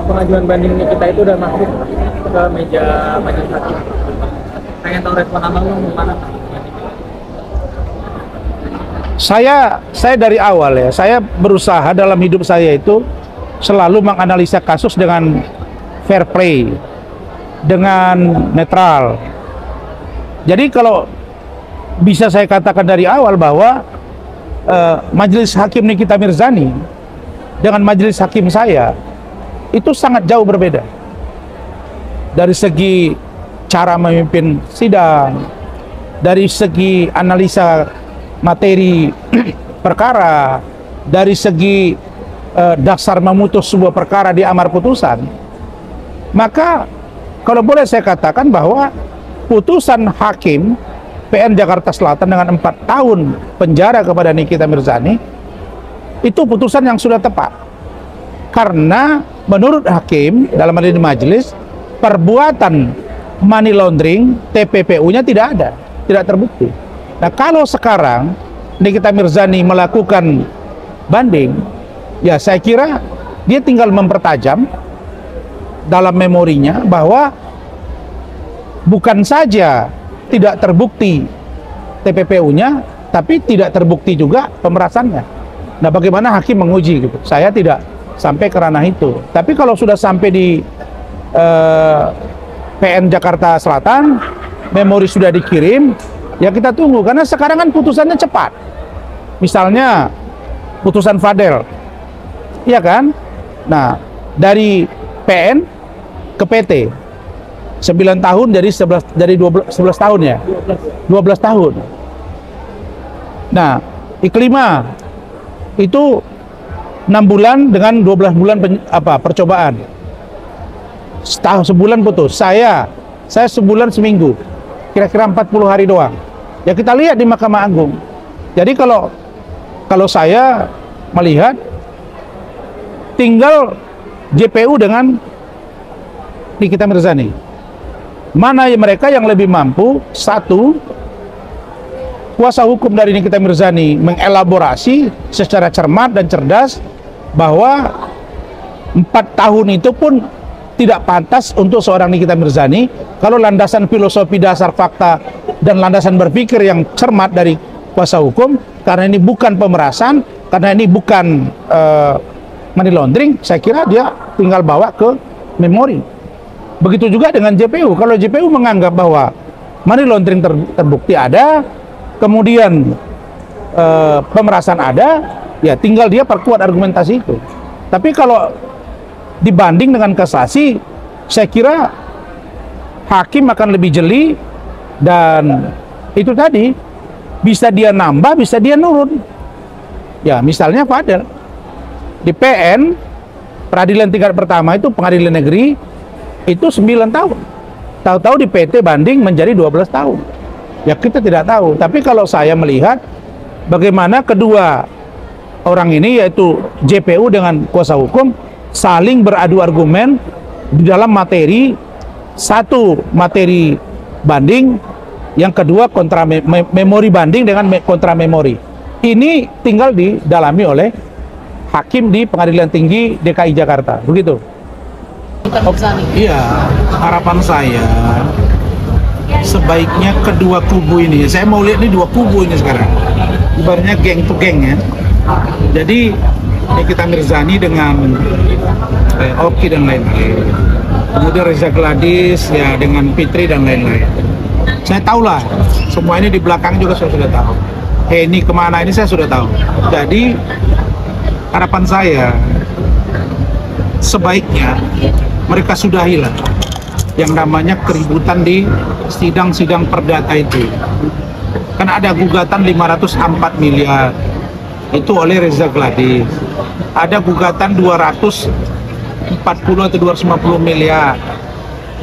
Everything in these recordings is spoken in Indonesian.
pengajuan banding kita itu udah masuk ke meja majelis hakim. Pengen tahu respon abang gimana? Saya dari awal ya, saya berusaha dalam hidup saya itu selalu menganalisa kasus dengan fair play, dengan netral. Jadi kalau bisa saya katakan dari awal bahwa majelis hakim Nikita Mirzani dengan majelis hakim saya itu sangat jauh berbeda. Dari segi cara memimpin sidang, dari segi analisa materi perkara, dari segi dasar memutus sebuah perkara di amar putusan. Maka kalau boleh saya katakan bahwa putusan hakim PN Jakarta Selatan dengan 4 tahun penjara kepada Nikita Mirzani itu putusan yang sudah tepat, karena menurut hakim dalam hal ini majelis, perbuatan money laundering TPPU-nya tidak ada, tidak terbukti. Nah, kalau sekarang Nikita Mirzani melakukan banding, ya saya kira dia tinggal mempertajam dalam memorinya bahwa bukan saja tidak terbukti TPPU-nya, tapi tidak terbukti juga pemerasannya. Nah, bagaimana hakim menguji gitu? Saya tidak sampai ke ranah itu. Tapi kalau sudah sampai di PN Jakarta Selatan, memori sudah dikirim, ya kita tunggu, karena sekarang kan putusannya cepat. Misalnya putusan Fadel, iya kan? Nah, dari PN ke PT 9 tahun dari 11 tahun ya, 12 tahun. Nah, Iklima itu 6 bulan dengan 12 bulan percobaan. Sebulan putus. Saya sebulan seminggu, kira-kira 40 hari doang. Ya kita lihat di Mahkamah Agung. Jadi kalau saya melihat tinggal JPU dengan Nikita Mirzani, mana mereka yang lebih mampu. Satu, kuasa hukum dari Nikita Mirzani mengelaborasi secara cermat dan cerdas bahwa 4 tahun itu pun tidak pantas untuk seorang Nikita Mirzani kalau landasan filosofi dasar fakta dan landasan berpikir yang cermat dari kuasa hukum, karena ini bukan pemerasan, karena ini bukan money laundering, saya kira dia tinggal bawa ke memori. Begitu juga dengan JPU. Kalau JPU menganggap bahwa money laundering terbukti ada, kemudian pemerasan ada, ya tinggal dia perkuat argumentasi itu. Tapi kalau dibanding dengan kasasi, saya kira hakim akan lebih jeli, dan itu tadi bisa dia nambah, bisa dia nurun. Ya misalnya Fadel di PN peradilan tingkat pertama itu pengadilan negeri itu 9 tahun, tahu-tahu di PT banding menjadi 12 tahun. Ya kita tidak tahu. Tapi kalau saya melihat bagaimana kedua orang ini, yaitu JPU dengan kuasa hukum, saling beradu argumen di dalam materi, satu materi banding, yang kedua kontra memori banding dengan kontra memori. Ini tinggal didalami oleh hakim di Pengadilan Tinggi DKI Jakarta, begitu. Iya, harapan saya sebaiknya kedua kubu ini, saya mau lihat nih dua kubu ini sekarang, ibaratnya geng to geng ya. Jadi Nikita Mirzani dengan Oki dan lain-lain, kemudian Reza Gladys ya dengan Fitri dan lain-lain. Saya tahu lah, semua ini di belakang juga saya sudah tahu. Ini kemana ini saya sudah tahu. Jadi harapan saya sebaiknya mereka sudahilah yang namanya keributan di sidang-sidang perdata itu. Kan ada gugatan 504 miliar itu oleh Reza Gladys, ada gugatan 240 atau 250 miliar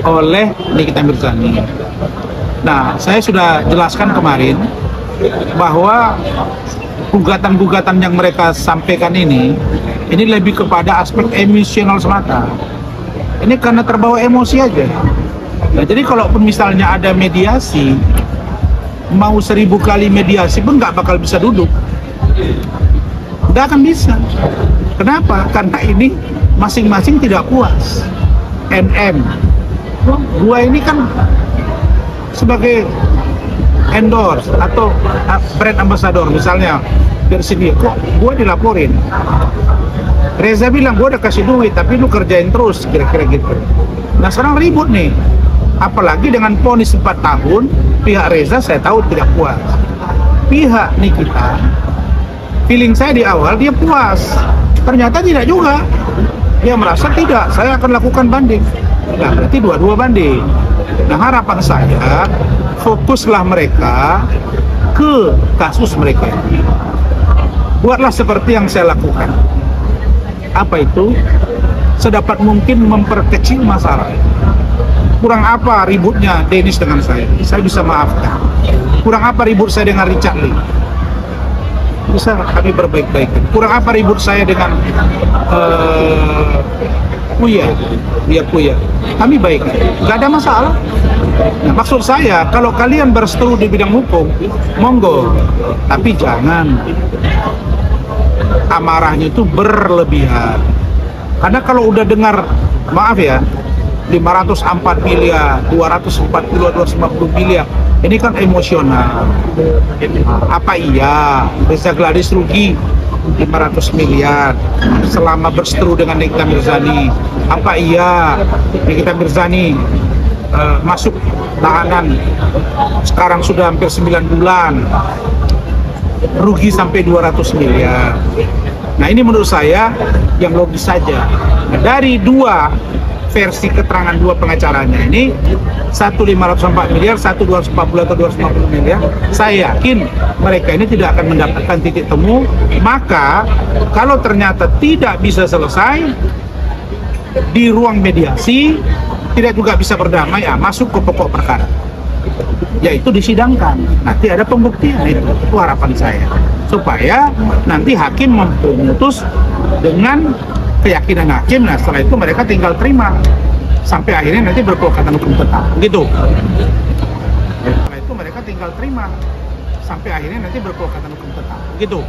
oleh Nikita Mirzani. Nah, saya sudah jelaskan kemarin bahwa gugatan-gugatan yang mereka sampaikan ini lebih kepada aspek emosional semata. Ini karena terbawa emosi aja. Nah, jadi kalaupun misalnya ada mediasi, mau 1000 kali mediasi pun nggak bakal bisa duduk. Nggak akan bisa. Kenapa? Karena ini masing-masing tidak puas. NM, gua ini kan sebagai endorse atau brand ambassador misalnya Persibia, kok gua dilaporin. Reza bilang gua udah kasih duit tapi lu kerjain terus, kira-kira gitu. Nah sekarang ribut nih, apalagi dengan vonis 4 tahun, pihak Reza saya tahu tidak puas. Pihak Nikita, feeling saya di awal dia puas, ternyata tidak juga. Dia merasa tidak, saya akan lakukan banding. Nah berarti dua-dua banding. Nah harapan saya, fokuslah mereka ke kasus mereka. Buatlah seperti yang saya lakukan. Apa itu? Sedapat mungkin memperkecil masalah. Kurang apa ributnya Dennis dengan saya bisa maafkan. Kurang apa ribut saya dengan Richard Lee, bisa kami berbaik-baik. Kurang apa ribut saya dengan Puya, kami baik, nggak ada masalah. Nah, maksud saya kalau kalian berseteru di bidang hukum, monggo, tapi jangan amarahnya itu berlebihan. Karena kalau udah dengar, maaf ya, 504 miliar, 240, 250 miliar, ini kan emosional. Apa iya Reza Gladys rugi 500 miliar selama berseteru dengan Nikita Mirzani? Apa iya Nikita Mirzani masuk tahanan sekarang sudah hampir 9 bulan, rugi sampai 200 miliar? Nah ini menurut saya yang logis saja. Dari dua versi keterangan dua pengacaranya ini, satu 504 miliar, satu 240 atau 250 miliar, saya yakin mereka ini tidak akan mendapatkan titik temu. Maka kalau ternyata tidak bisa selesai di ruang mediasi, tidak juga bisa berdamai, ya masuk ke pokok perkara, yaitu disidangkan. Nanti ada pembuktian. Itu harapan saya, supaya nanti hakim memutus dengan keyakinan hakim. Nah setelah itu mereka tinggal terima sampai akhirnya nanti berkekuatan hukum tetap, gitu. Setelah itu mereka tinggal terima sampai akhirnya nanti berkekuatan hukum tetap, gitu.